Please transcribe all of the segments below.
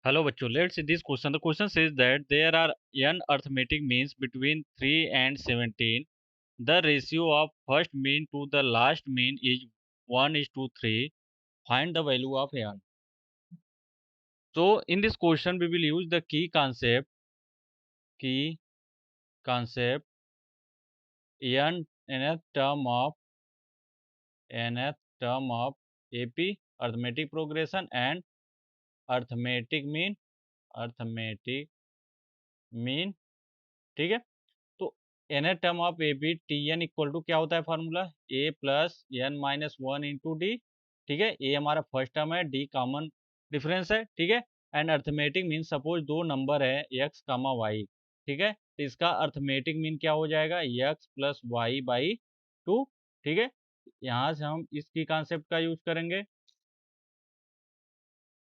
Hello, bachcho. Let's see this question. The question says that there are n arithmetic means between 3 and 17. The ratio of first mean to the last mean is 1 is to 3. Find the value of n. So, in this question, we will use the key concept, nth term of AP, arithmetic progression and arithmetic mean, ठीक है। तो N term of A B T N equal to क्या होता है formula A plus N minus one into D, ठीक है। A हमारा first term है, डी कॉमन डिफरेंस है, ठीक है। एंड अर्थमेटिक मीन सपोज दो नंबर है एक्स कामा वाई, ठीक है। तो इसका अर्थमेटिक मीन क्या हो जाएगा X plus Y by two, ठीक है। यहाँ से हम इसकी कॉन्सेप्ट का यूज करेंगे।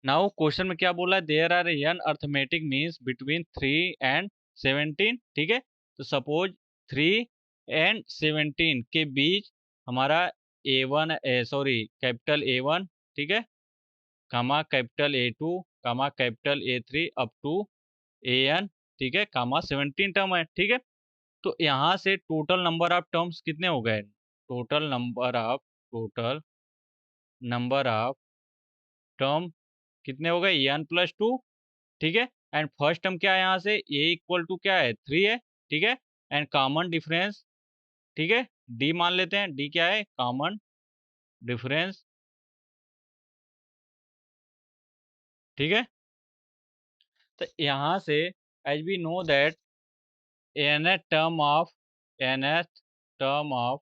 नाउ क्वेश्चन में क्या बोला है, there are an arithmetic means between 3 and 17, ठीक है। तो सपोज 3 एंड 17 के बीच हमारा A1 सॉरी कैपिटल A1, ठीक है, comma capital A2 comma capital A3 up to AN, ठीक है, कामा 17 टर्म है, ठीक है। तो यहाँ से टोटल नंबर ऑफ टर्म्स कितने हो गए, टोटल नंबर ऑफ टर्म कितने हो गए एन प्लस टू, ठीक है। एंड फर्स्ट टर्म क्या है यहाँ से ए इक्वल टू क्या है 3 है, ठीक है। एंड कॉमन डिफरेंस, ठीक है, डी मान लेते हैं, डी क्या है कॉमन डिफरेंस, ठीक है। तो यहाँ से as we know that nth term of nth term of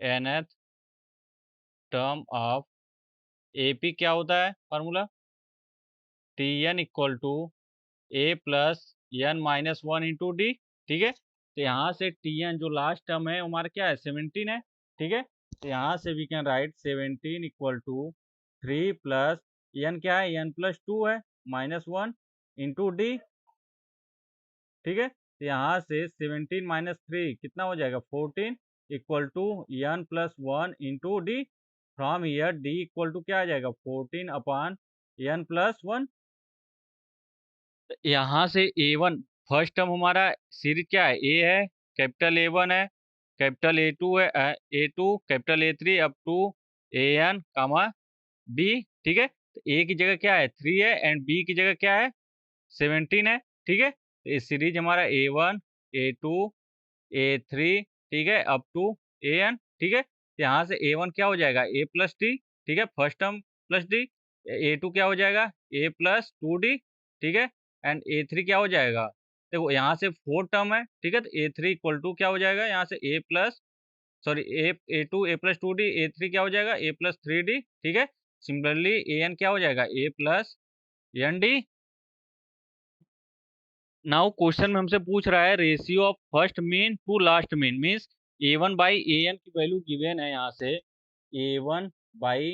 nth term of AP क्या होता है formula t N equal to A plus N minus one into D, ठीक है। तो यहाँ से टी एन जो लास्ट टर्म है हमारा क्या है 17 है, ठीक है। तो यहाँ से we can write 17 equal to 3 plus n क्या है एन प्लस टू है माइनस वन इंटू डी, ठीक है। तो यहाँ से 17 माइनस थ्री कितना हो जाएगा 14 equal to n plus one into d. From here d equal to क्या आ जाएगा 14 अपॉन एन प्लस वन। यहाँ से ए वन फर्स्ट टर्म हमारा सीरीज क्या है ए है, कैपिटल ए वन है, कैपिटल ए टू है, A two capital A three up to A N comma B, ठीक है। तो ए की जगह क्या है 3 है एंड बी की जगह क्या है 17 है, ठीक है। तो ये सीरीज हमारा A one A two A three, ठीक है, अप टू ए एन, ठीक है। तो यहाँ से ए वन क्या हो जाएगा ए प्लस डी, ठीक है, first term plus d. A two क्या हो जाएगा ए प्लस टू डी, ठीक है। एंड ए थ्री क्या हो जाएगा, देखो यहाँ से फोर टर्म है, ठीक है। तो ए थ्री इक्वल टू क्या हो जाएगा यहाँ से A plus sorry A two A plus two D, A three क्या हो जाएगा ए प्लस थ्री डी, ठीक है। सिमिलरली ए एन क्या हो जाएगा A plus N D. Now question में हमसे पूछ रहा है ratio of first mean to last mean means A one by A N की वैल्यू गिवन है यहाँ से A one by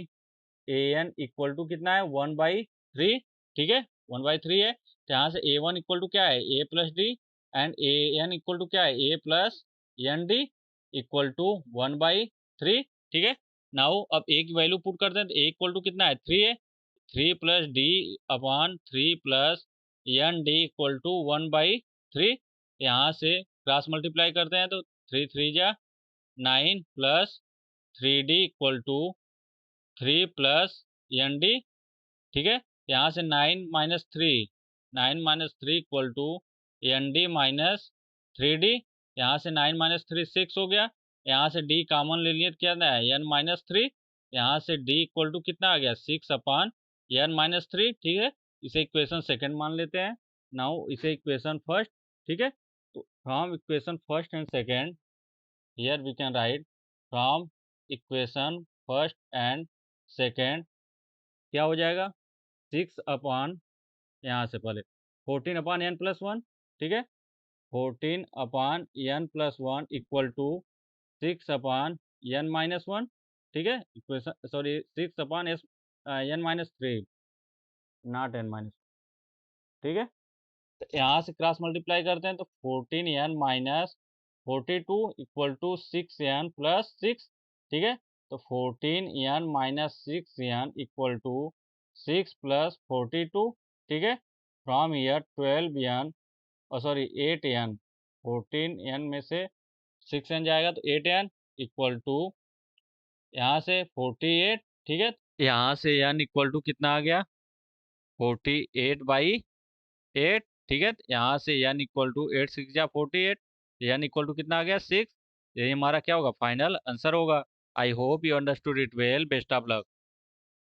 A N equal to कितना है वन बाई थ्री, ठीक है, वन बाई थ्री है। तो यहाँ से ए वन इक्वल टू क्या है A plus D and A N equal to क्या है A plus N D equal to one by three, ठीक है। नाउ अब ए की वैल्यू पुट करते हैं तो ए इक्वल टू कितना है थ्री है, three plus d upon three plus N D equal to one by three. यहाँ से क्रॉस मल्टीप्लाई करते हैं तो थ्री थ्री जा nine plus three d equal to three plus N d, ठीक है। यहाँ से nine minus three equal to n d minus three d. यहाँ से नाइन माइनस थ्री सिक्स हो गया, यहाँ से डी कॉमन ले लिए तो क्या है एन माइनस थ्री। यहाँ से डी इक्वल टू कितना आ गया six upon n minus three, ठीक है। इसे इक्वेशन सेकंड मान लेते हैं। नाउ इसे इक्वेशन फर्स्ट, ठीक है। तो from equation first and second here we can write from equation first and second क्या हो जाएगा सिक्स अपॉन यहाँ से पहले 14 अपॉन एन प्लस वन, ठीक है, 14 upon n plus one equal to six upon n minus one, ठीक है, equation sorry six upon s n minus three not n minus, ठीक है। तो यहाँ से क्रॉस मल्टीप्लाई करते हैं तो 14 n minus 42 equal to six n plus six, ठीक है। तो 14 n minus six n equal to 6 plus 42, ठीक है। फ्रॉम ईयर 12n और सॉरी 8n, 14n में से 6n जाएगा तो 8n इक्वल टू यहाँ से 48, ठीक है। यहाँ से n इक्वल टू कितना आ गया 48/8, ठीक है। यहाँ से n इक्वल टू 8 6 जा 48, n इक्वल टू कितना आ गया 6। यही हमारा क्या होगा फाइनल आंसर होगा। I hope you understood it well, best of luck.